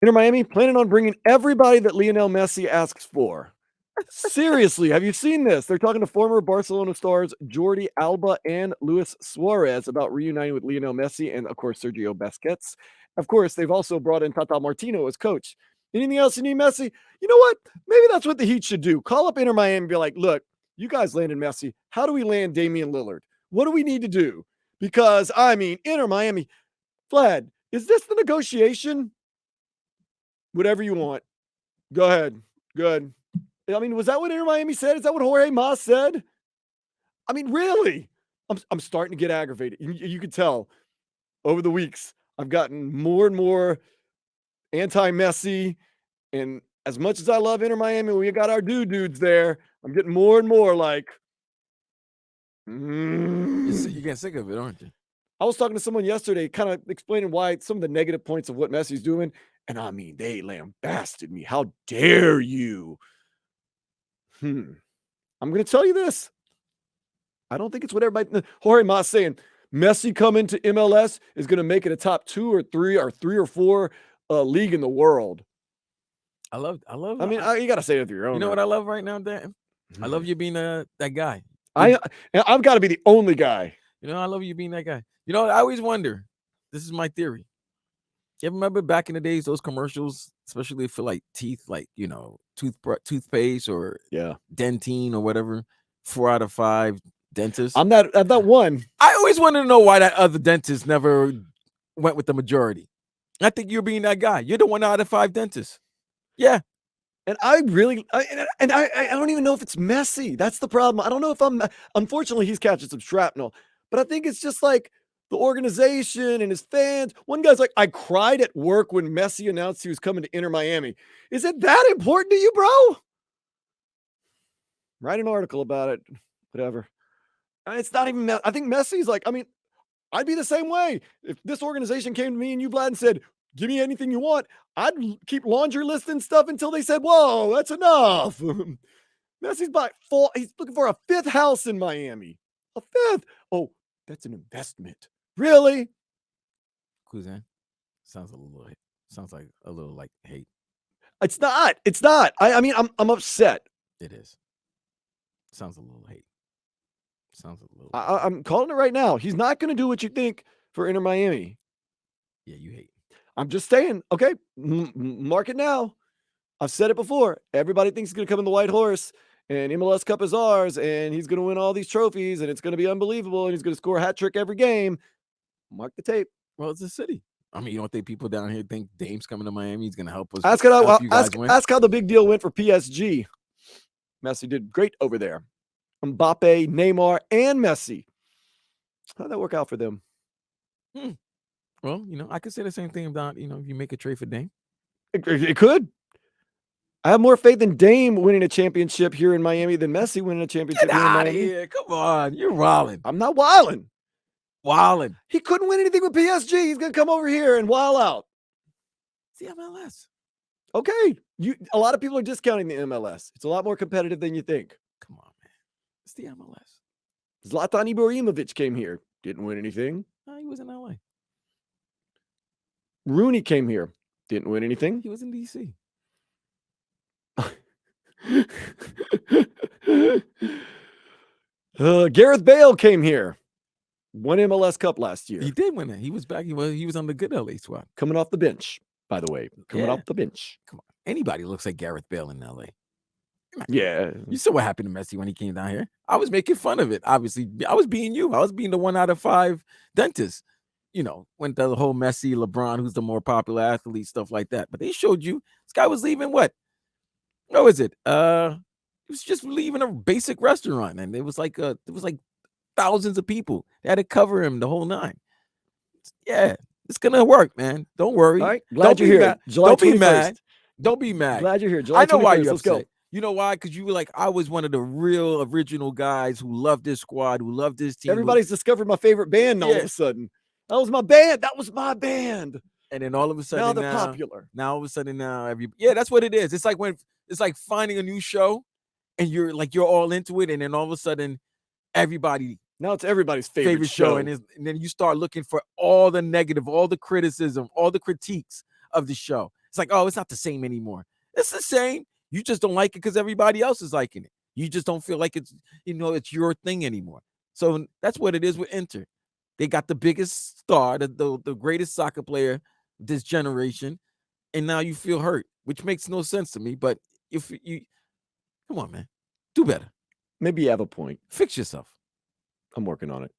Inter Miami planning on bringing everybody that Lionel Messi asks for. Seriously, have you seen this? They're talking to former Barcelona stars Jordi Alba and Luis Suarez about reuniting with Lionel Messi and, of course, Sergio Busquets. Of course, they've also brought in Tata Martino as coach. Anything else you need, Messi? You know what? Maybe that's what the Heat should do. Call up Inter Miami and be like, look, you guys landed Messi. How do we land Damian Lillard? What do we need to do? Because, I mean, Inter Miami, Vlad, is this the negotiation? Whatever you want. Go ahead. Good. I mean, was that what Inter Miami said? Is that what Jorge Mas said? I mean, really? I'm starting to get aggravated. You can tell over the weeks I've gotten more and more anti-Messi, and as much as I love Inter Miami, we got our dudes there. I'm getting more and more like, You're getting sick of it, aren't you? I was talking to someone yesterday, kind of explaining why some of the negative points of what Messi's doing, and I mean, they lambasted me. How dare you? I'm going to tell you this. I don't think it's what everybody. Jorge Mas saying Messi coming to MLS is going to make it a top 2 or 3 or 4 league in the world. I love. I mean, you got to say it with your own. You know what I love right now, Dan? I love you being that guy. I've got to be the only guy. You know, I love you being that guy. You know, I always wonder. This is my theory. You ever remember back in the days those commercials, especially for like teeth, like toothpaste or Dentine or whatever. 4 out of 5 dentists. I'm that one. I always wanted to know why that other dentist never went with the majority. I think you're being that guy. You're the 1 out of 5 dentists. Yeah. And I really, I don't even know if it's Messi. That's the problem. I don't know if unfortunately, he's catching some shrapnel, but I think it's just like the organization and his fans. One guy's like, I cried at work when Messi announced he was coming to Inter Miami. Is it that important to you, bro? Write an article about it. Whatever. It's not even, I think Messi's like, I mean, I'd be the same way. If this organization came to me and you, Vlad, and said, give me anything you want, I'd keep laundry listing stuff until they said, whoa, that's enough. Messi's he's looking for a 5th house in Miami. A 5th. Oh, that's an investment. Really? Cousin, sounds like a little like hate. It's not. I mean, I'm upset. It is. Sounds a little hate. Sounds a little. I'm calling it right now. He's not going to do what you think for Inter Miami. Yeah, you hate. I'm just saying. Okay, mark it now. I've said it before. Everybody thinks he's going to come in the white horse, and MLS Cup is ours, and he's going to win all these trophies, and it's going to be unbelievable, and he's going to score a hat trick every game. Mark the tape. Well, it's a city. I mean, you don't think people down here think Dame's coming to Miami? He's going to help us. Ask how the big deal went for PSG. Messi did great over there. Mbappe, Neymar, and Messi. How'd that work out for them? Well, I could say the same thing about, if you make a trade for Dame. It could. I have more faith in Dame winning a championship here in Miami than Messi winning a championship Get here in out Miami. of here. Come on. You're wilding. I'm not wilding. Wilding. He couldn't win anything with PSG. He's going to come over here and wild out. It's the MLS. Okay. A lot of people are discounting the MLS. It's a lot more competitive than you think. Come on, man. It's the MLS. Zlatan Ibrahimovic came here. Didn't win anything. He was in LA. Rooney came here. Didn't win anything. He was in DC. Gareth Bale came here. Won MLS Cup last year. He did win it. He was back. He was on the good LA squad. Coming off the bench, by the way. Coming off the bench. Come on. Anybody looks like Gareth Bale in LA. Yeah. You saw what happened to Messi when he came down here. I was making fun of it. Obviously, I was being you. I was being the 1 out of 5 dentist. When the whole Messi, LeBron, who's the more popular athlete, stuff like that. But they showed you this guy was leaving what? What was it? He was just leaving a basic restaurant, and it was like thousands of people. They had to cover him the whole 9. Yeah, it's gonna work, man. Don't worry. All right, glad you're here. Don't be mad. Don't be mad. Glad you're here. July I know 21st. why you're Let's upset. go. You know why? Because you were like, I was one of the real original guys who loved this squad, who loved this team. Everybody's discovered my favorite band all of a sudden. That was my band. That was my band. And then all of a sudden now they're popular. Now all of a sudden that's what it is. It's like finding a new show, and you're all into it, and then all of a sudden everybody. Now it's everybody's favorite show. And then you start looking for all the negative, all the criticism, all the critiques of the show. It's like, oh, it's not the same anymore. It's the same. You just don't like it because everybody else is liking it. You just don't feel like it's, it's your thing anymore. So that's what it is with Inter. They got the biggest star, the greatest soccer player this generation, and now you feel hurt, which makes no sense to me. But if you come on, man, do better. Maybe you have a point. Fix yourself. I'm working on it.